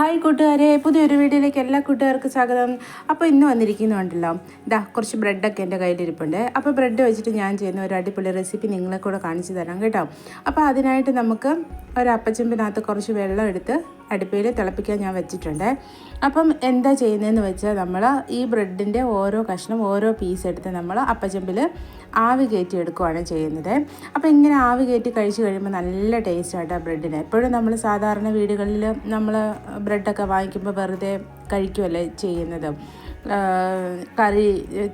Hi കൂട്ടുകാരെ, പുതിയൊരു വീഡിയോയിലേക്ക് എല്ലാ കൂട്ടുകാർക്കും സ്വാഗതം. അപ്പോൾ ഇന്ന് വന്നിരിക്കുന്നുണ്ടല്ലോ, കുറച്ച് ബ്രെഡൊക്കെ എൻ്റെ കയ്യിലിരിപ്പുണ്ട്. അപ്പോൾ ബ്രെഡ് വെച്ചിട്ട് ഞാൻ ചെയ്യുന്ന ഒരു അടിപൊളി റെസിപ്പി നിങ്ങളെ കൂടെ കാണിച്ചു തരാം കേട്ടോ. അപ്പോൾ അതിനായിട്ട് നമുക്ക് ഒരു അപ്പച്ചെമ്പിനകത്ത് കുറച്ച് വെള്ളം എടുത്ത് അടുപ്പയിൽ തിളപ്പിക്കാൻ ഞാൻ വെച്ചിട്ടുണ്ട്. അപ്പം എന്താ ചെയ്യുന്നതെന്ന് വെച്ചാൽ നമ്മൾ ഈ ബ്രെഡിൻ്റെ ഓരോ കഷ്ണം ഓരോ പീസ് എടുത്ത് നമ്മൾ അപ്പച്ചെമ്പിൽ ആവി കയറ്റി എടുക്കുകയാണ് ചെയ്യുന്നത്. അപ്പോൾ ഇങ്ങനെ ആവി കയറ്റി കഴിച്ച് കഴിയുമ്പോൾ നല്ല ടേസ്റ്റായിട്ടാണ് ബ്രെഡിന്. എപ്പോഴും നമ്മൾ സാധാരണ വീടുകളിൽ നമ്മൾ ബ്രെഡൊക്കെ വാങ്ങിക്കുമ്പോൾ വെറുതെ കഴിക്കുമല്ലേ ചെയ്യുന്നത്. കറി,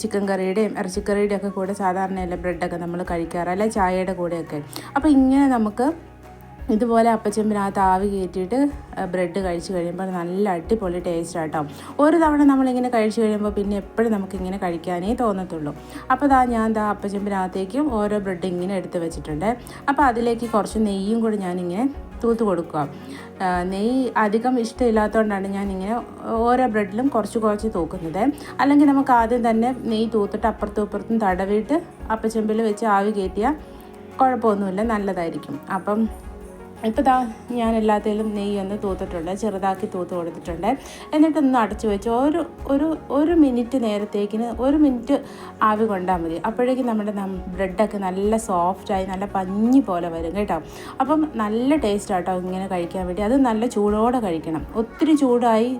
ചിക്കൻ കറിയുടെയും ഇറച്ചിക്കറിയുടെയും ഒക്കെ കൂടെ സാധാരണയല്ലേ ബ്രെഡൊക്കെ നമ്മൾ കഴിക്കാറ്, അല്ലെ ചായയുടെ കൂടെയൊക്കെ. അപ്പോൾ ഇങ്ങനെ നമുക്ക് ഇതുപോലെ അപ്പച്ചെമ്പിനകത്ത് ആവി കയറ്റിയിട്ട് ബ്രെഡ് കഴിച്ച് കഴിയുമ്പോൾ നല്ല അടിപൊളി ടേസ്റ്റ് ആട്ടോ. ഒരു തവണ നമ്മളിങ്ങനെ കഴിച്ച് കഴിയുമ്പോൾ പിന്നെ എപ്പോഴും നമുക്കിങ്ങനെ കഴിക്കാനേ തോന്നത്തുള്ളൂ. അപ്പോൾ ഞാൻ അപ്പച്ചെമ്പിനകത്തേക്കും ഓരോ ബ്രെഡ് ഇങ്ങനെ എടുത്ത് വെച്ചിട്ടുണ്ട്. അപ്പോൾ അതിലേക്ക് കുറച്ച് നെയ്യും കൂടി ഞാനിങ്ങനെ തൂത്ത് കൊടുക്കുക. നെയ്യ് അധികം ഇഷ്ടമില്ലാത്തതുകൊണ്ടാണ് ഞാനിങ്ങനെ ഓരോ ബ്രെഡിലും കുറച്ച് കുറച്ച് തൂക്കുന്നത്. അല്ലെങ്കിൽ നമുക്ക് ആദ്യം തന്നെ നെയ്യ് തൂത്തിട്ട് അപ്പുറത്തും ഇപ്പുറത്തും തടവിയിട്ട് അപ്പച്ചെമ്പിൽ വെച്ച് ആവി കയറ്റിയാൽ കുഴപ്പമൊന്നുമില്ല, നല്ലതായിരിക്കും. അപ്പം ഇപ്പോൾ ഞാൻ എല്ലാത്തിലും നെയ്യൊന്ന് തൂത്തിട്ടുണ്ട്, ചെറുതാക്കി തൂത്ത് കൊടുത്തിട്ടുണ്ട്. എന്നിട്ടൊന്ന് അടച്ചു വെച്ച് ഒരു മിനിറ്റ് നേരത്തേക്കിന് 1 മിനിറ്റ് ആവി കൊണ്ടാൽ മതി. അപ്പോഴേക്കും നമ്മുടെ ബ്രെഡൊക്കെ നല്ല സോഫ്റ്റായി നല്ല പഞ്ഞി പോലെ വരും കേട്ടോ. അപ്പം നല്ല ടേസ്റ്റ് ആട്ടോ ഇങ്ങനെ കഴിക്കാൻ വേണ്ടി. അത് നല്ല ചൂടോടെ കഴിക്കണം. ഒത്തിരി ചൂടായി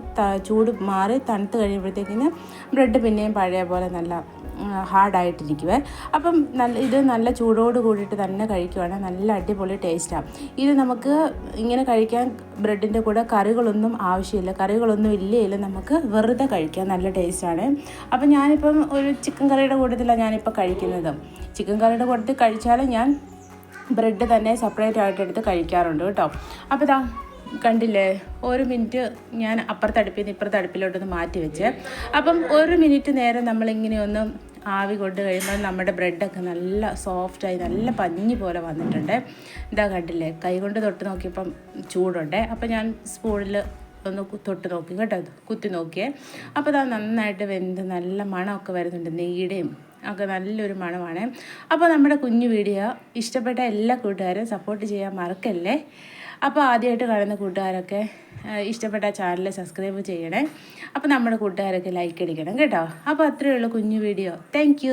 ചൂട് മാറി തണുത്ത് കഴിയുമ്പോഴത്തേക്കിന് ബ്രെഡ് പിന്നെയും പഴയ പോലെ നല്ല ഹാർഡായിട്ടിരിക്കുവേ. അപ്പം ഇത് നല്ല ചൂടോട് കൂടിയിട്ട് തന്നെ കഴിക്കുവാണെങ്കിൽ നല്ല അടിപൊളി ടേസ്റ്റാണ്. ഇത് നമുക്ക് ഇങ്ങനെ കഴിക്കാൻ ബ്രെഡിൻ്റെ കൂടെ കറികളൊന്നും ആവശ്യമില്ല, കറികളൊന്നും ഇല്ലെങ്കിൽ നമുക്ക് വെറുതെ കഴിക്കാൻ നല്ല ടേസ്റ്റാണ്. അപ്പം ഞാനിപ്പം ഒരു ചിക്കൻ കറിയുടെ കൂട്ടത്തിലാണ് ഞാനിപ്പോൾ കഴിക്കുന്നത്. ചിക്കൻ കറിയുടെ കൂട്ടത്തിൽ കഴിച്ചാലും ഞാൻ ബ്രെഡ് തന്നെ സെപ്പറേറ്റ് ആയിട്ട് എടുത്ത് കഴിക്കാറുണ്ട് കേട്ടോ. അപ്പോൾ കണ്ടില്ലേ, 1 മിനിറ്റ് ഞാൻ അപ്പുറത്തെ അടുപ്പിൽ നിന്ന് ഇപ്പുറത്തെ അടുപ്പിലോട്ടൊന്ന് മാറ്റി വെച്ച്. അപ്പം 1 മിനിറ്റ് നേരം നമ്മളിങ്ങനെ ഒന്ന് ആവി കൊണ്ട് കഴിയുമ്പോൾ നമ്മുടെ ബ്രെഡൊക്കെ നല്ല സോഫ്റ്റായി നല്ല പഞ്ഞി പോലെ വന്നിട്ടുണ്ട്. കണ്ടില്ലേ, കൈ കൊണ്ട് തൊട്ട് നോക്കിയപ്പം ചൂടുണ്ട്. അപ്പോൾ ഞാൻ സ്പൂണിൽ ഒന്ന് തൊട്ട് നോക്കി കേട്ടോ, കുത്തി നോക്കിയേ. അപ്പോൾ നന്നായിട്ട് വെന്ത് നല്ല മണമൊക്കെ വരുന്നുണ്ട്, നെയ്യുടെയും ഒക്കെ നല്ലൊരു മണമാണ്. അപ്പോൾ നമ്മുടെ കുഞ്ഞു വീഡിയോ ഇഷ്ടപ്പെട്ട എല്ലാ കൂട്ടുകാരും സപ്പോർട്ട് ചെയ്യാൻ മറക്കല്ലേ. അപ്പോൾ ആദ്യമായിട്ട് കാണുന്ന കൂട്ടുകാരൊക്കെ ഇഷ്ടപ്പെട്ട ചാനൽ സബ്സ്ക്രൈബ് ചെയ്യണേ. അപ്പോൾ നമ്മുടെ കൂട്ടുകാരൊക്കെ ലൈക്ക് അടിക്കണം കേട്ടോ. അപ്പോൾ അത്രയേ ഉള്ളൂ കുഞ്ഞു വീഡിയോ. താങ്ക്